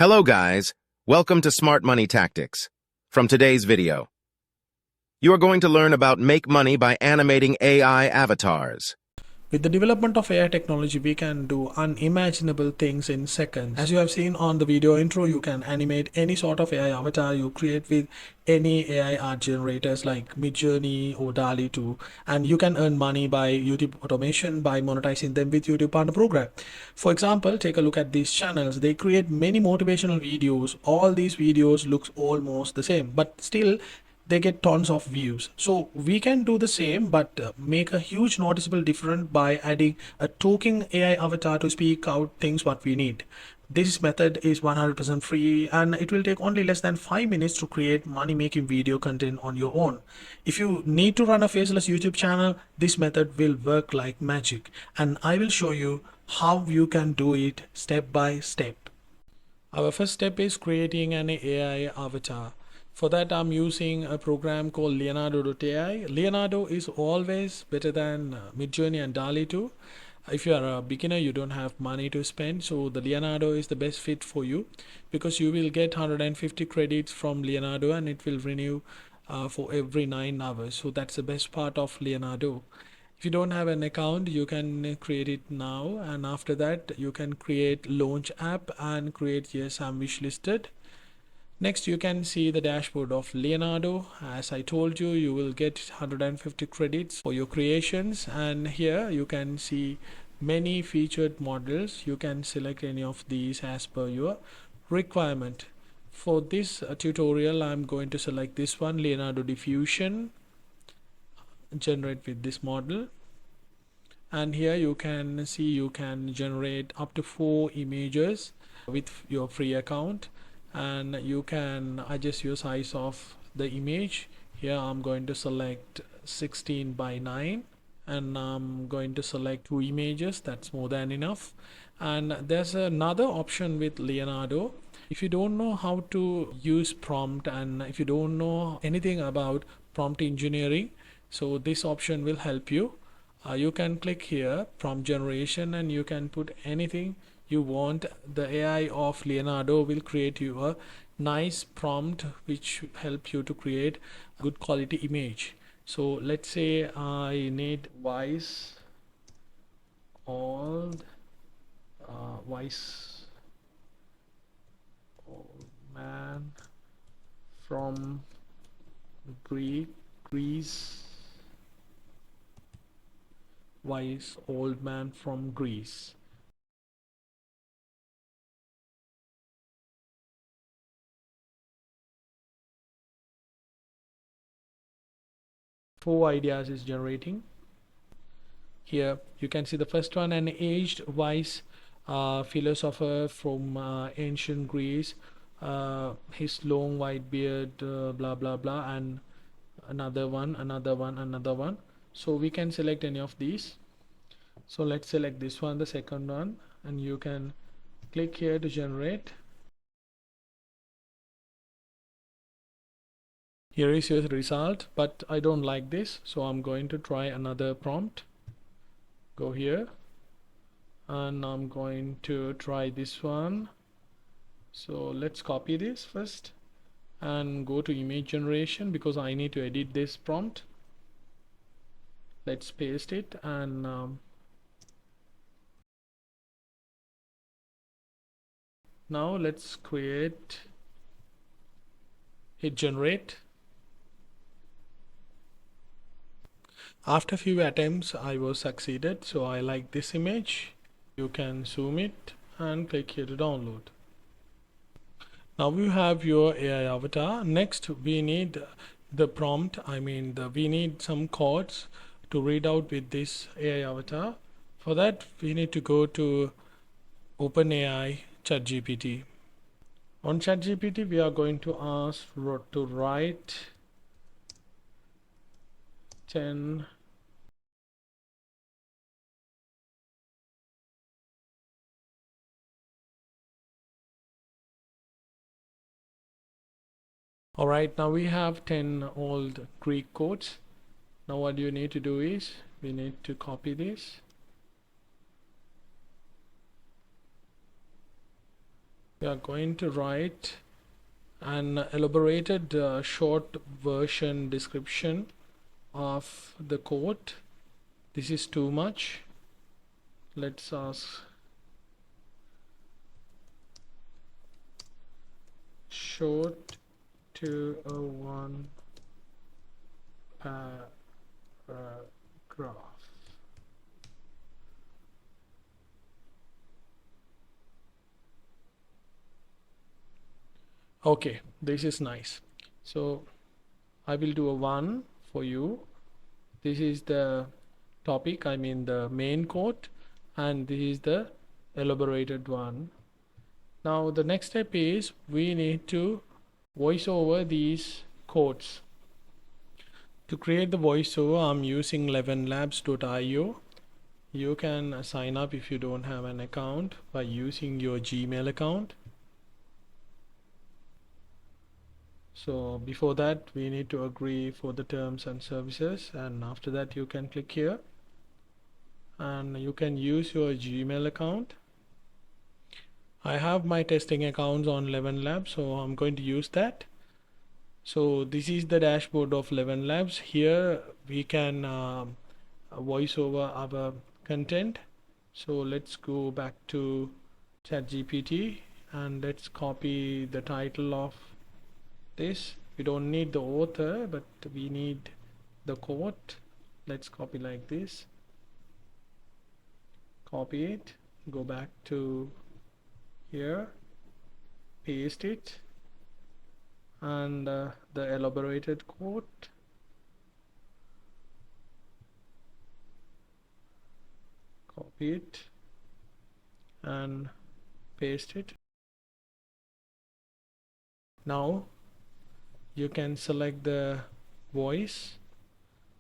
Hello guys, welcome to Smart Money Tactics. From today's video, you are going to learn about make money by animating AI avatars. With the development of AI technology, we can do unimaginable things in seconds. As you have seen on the video intro, you can animate any sort of AI avatar you create with any AI art generators like Midjourney or DALL-E 2, and you can earn money by YouTube automation by monetizing them with YouTube Partner Program. For example, take a look at these channels. They create many motivational videos. All these videos looks almost the same, but still they get tons of views. So we can do the same, but make a huge noticeable difference by adding a talking AI avatar to speak out things what we need. This method is 100% free and it will take only less than 5 minutes to create money making video content on your own. If you need to run a faceless YouTube channel, this method will work like magic, and I will show you how you can do it step by step. Our first step is creating an AI avatar. For that, I'm using a program called Leonardo AI. Leonardo is always better than Midjourney and DALL-E 2. If you are a beginner, you don't have money to spend, so the Leonardo is the best fit for you because you will get 150 credits from Leonardo and it will renew for every 9 hours. So that's the best part of Leonardo. If you don't have an account, you can create it now, and after that you can create launch app and create yes, I'm wish listed. Next, you can see the dashboard of Leonardo. As I told you, you will get 150 credits for your creations, and here you can see many featured models. You can select any of these as per your requirement. For this tutorial, I'm going to select this one, Leonardo Diffusion, generate with this model. And here you can see you can generate up to 4 images with your free account, and you can adjust your size of the image. Here I'm going to select 16 by 9 and I'm going to select 2 images. That's more than enough. And there's another option with Leonardo. If you don't know how to use prompt and if you don't know anything about prompt engineering, so this option will help you. You can click here prompt generation and you can put anything you want. The AI of Leonardo will create you a nice prompt which help you to create good quality image. So let's say I need wise old man from Greece, wise old man from Greece. Four ideas is generating. Here you can see the first one, an aged wise philosopher from ancient Greece, his long white beard, blah blah blah, and another one. So we can select any of these. So let's select this one, the second one, and you can click here to generate. Here is your result, but I don't like this, so I'm going to try another prompt. Go here and I'm going to try this one. So let's copy this first and go to image generation because I need to edit this prompt. Let's paste it and now let's create, hit generate. After few attempts I was succeeded, so I like this image. You can zoom it and click here to download. Now you have your AI avatar. Next we need the prompt, we need some codes to read out with this AI avatar. For that we need to go to OpenAI ChatGPT. On ChatGPT we are going to ask to write 10 Alright, now we have 10 old Greek codes. Now what you need to do is we need to copy this we are going to write an elaborated short version description of the code. This is too much. Let's ask short to a one paragraph. Okay, this is nice. So I will do a one for you. This is the topic, I mean the main code, and this is the elaborated one. Now the next step is we need to voice over these codes. To create the voiceover, I'm using Elevenlabs.io. You can sign up if you don't have an account by using your Gmail account. So before that we need to agree for the terms and services, and after that you can click here and you can use your Gmail account. I have my testing accounts on Elevenlabs, so I'm going to use that. So this is the dashboard of Elevenlabs. Here we can voice over our content. So let's go back to ChatGPT and let's copy the title of this. We don't need the author, but we need the quote. Let's copy like this. Copy it, go back to here, paste it, and the elaborated quote. Copy it and paste it. Now you can select the voice.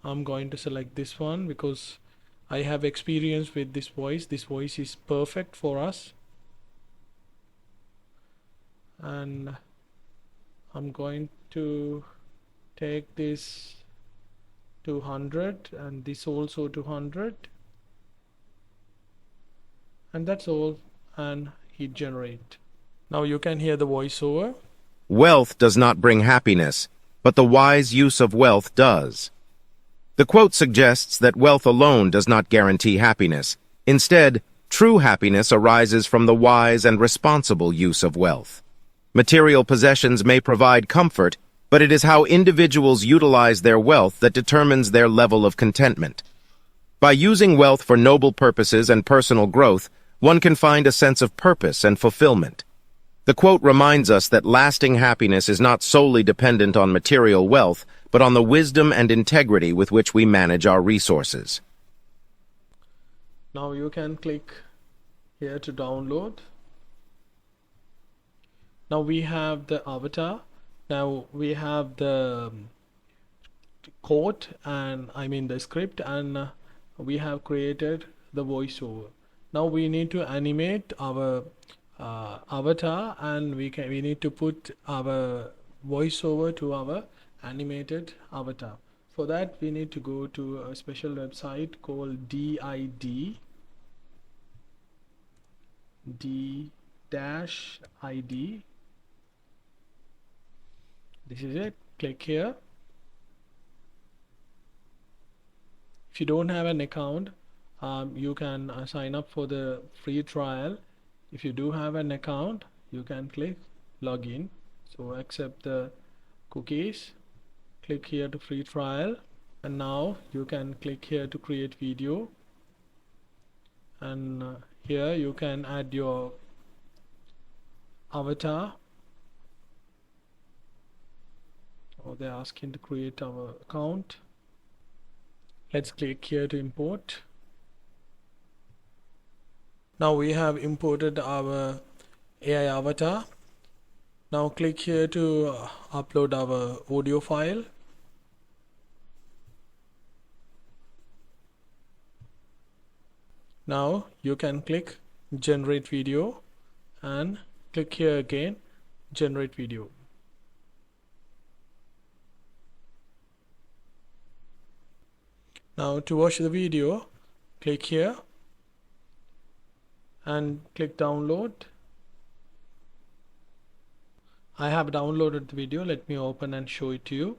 I'm going to select this one because I have experience with this voice. This voice is perfect for us. And I'm going to take this to 100 and this also to 100. And that's all, and hit generate. Now you can hear the voiceover. Wealth does not bring happiness, but the wise use of wealth does. The quote suggests that wealth alone does not guarantee happiness. Instead, true happiness arises from the wise and responsible use of wealth. Material possessions may provide comfort, but it is how individuals utilize their wealth that determines their level of contentment. By using wealth for noble purposes and personal growth, one can find a sense of purpose and fulfillment. The quote reminds us that lasting happiness is not solely dependent on material wealth, but on the wisdom and integrity with which we manage our resources. Now you can click here to download. Now we have the avatar. Now we have the code, and I mean the script, and we have created the voiceover. Now we need to animate our avatar, and we need to put our voiceover to our animated avatar. For that we need to go to a special website called D-ID. This is it. Click here. If you don't have an account, you can sign up for the free trial. If you do have an account, you can click login. So accept the cookies, click here to free trial, and now you can click here to create video, and here you can add your avatar. Oh, they're asking to create our account. Let's click here to import. Now we have imported our AI avatar. Now click here to upload our audio file. Now you can click generate video and click here again, generate video. Now to watch the video, click here and click download. I have downloaded the video. Let me open and show it to you.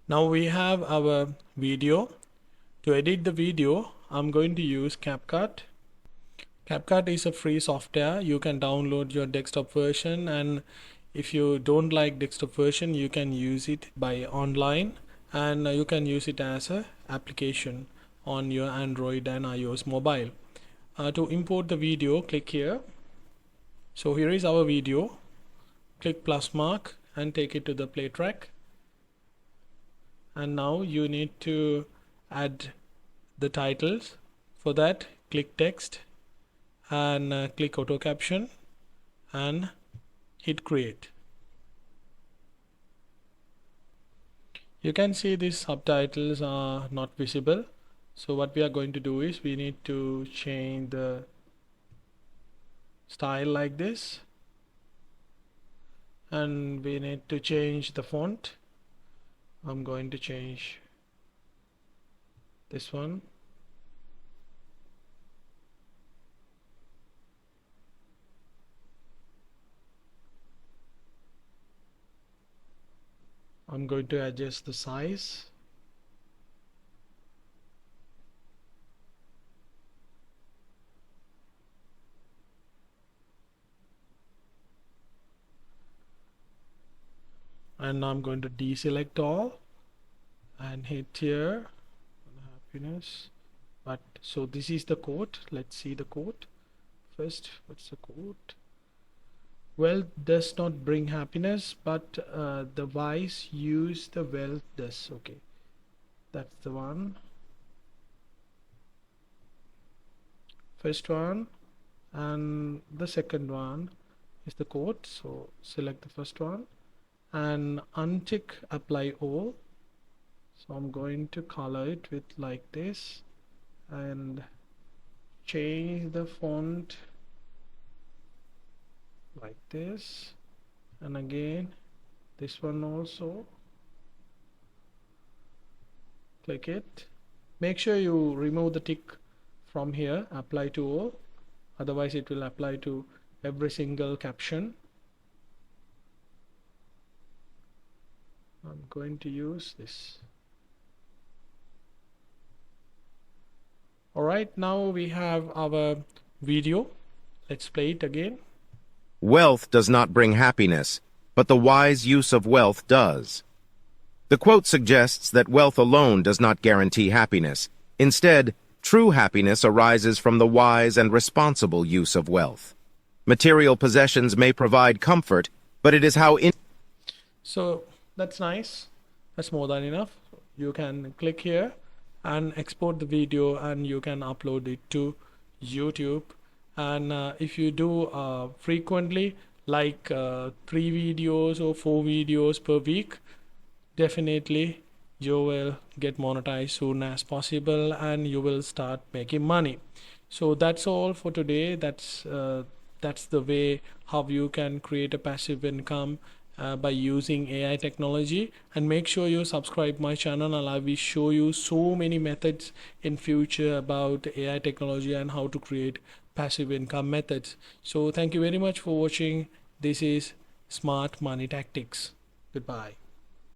Now we have our video. To edit the video, I'm going to use CapCut. CapCut is a free software. You can download your desktop version, and if you don't like desktop version, you can use it by online, and you can use it as a application on your Android and iOS mobile. To import the video, click here. So here is our video. Click plus mark and take it to the play track. And now you need to add the titles. For that, click text and click auto caption and hit create. You can see these subtitles are not visible. So what we are going to do is we need to change the style like this, and we need to change the font. I'm going to change this one. I'm going to adjust the size. And now I'm going to deselect all and hit here happiness. But so this is the quote. Let's see the quote first. What's the quote? Wealth does not bring happiness, but the wise use the wealth does. Okay, that's the one. First one, and the second one is the quote. So select the first one and untick apply all. So I'm going to color it with like this and change the font like this, and again this one also. Click it. Make sure you remove the tick from here, apply to all, otherwise it will apply to every single caption. I'm going to use this. Alright, now we have our video. Let's play it again. Wealth does not bring happiness, but the wise use of wealth does. The quote suggests that wealth alone does not guarantee happiness. Instead, true happiness arises from the wise and responsible use of wealth. Material possessions may provide comfort, but it is how So that's nice. That's more than enough. You can click here and export the video, and you can upload it to YouTube. And if you do frequently, like 3 videos or 4 videos per week, definitely you will get monetized soon as possible and you will start making money. So that's all for today. That's the way how you can create a passive income by using AI technology. And make sure you subscribe my channel, and I will show you so many methods in future about AI technology and how to create passive income methods. So thank you very much for watching. This is Smart Money Tactics. Goodbye.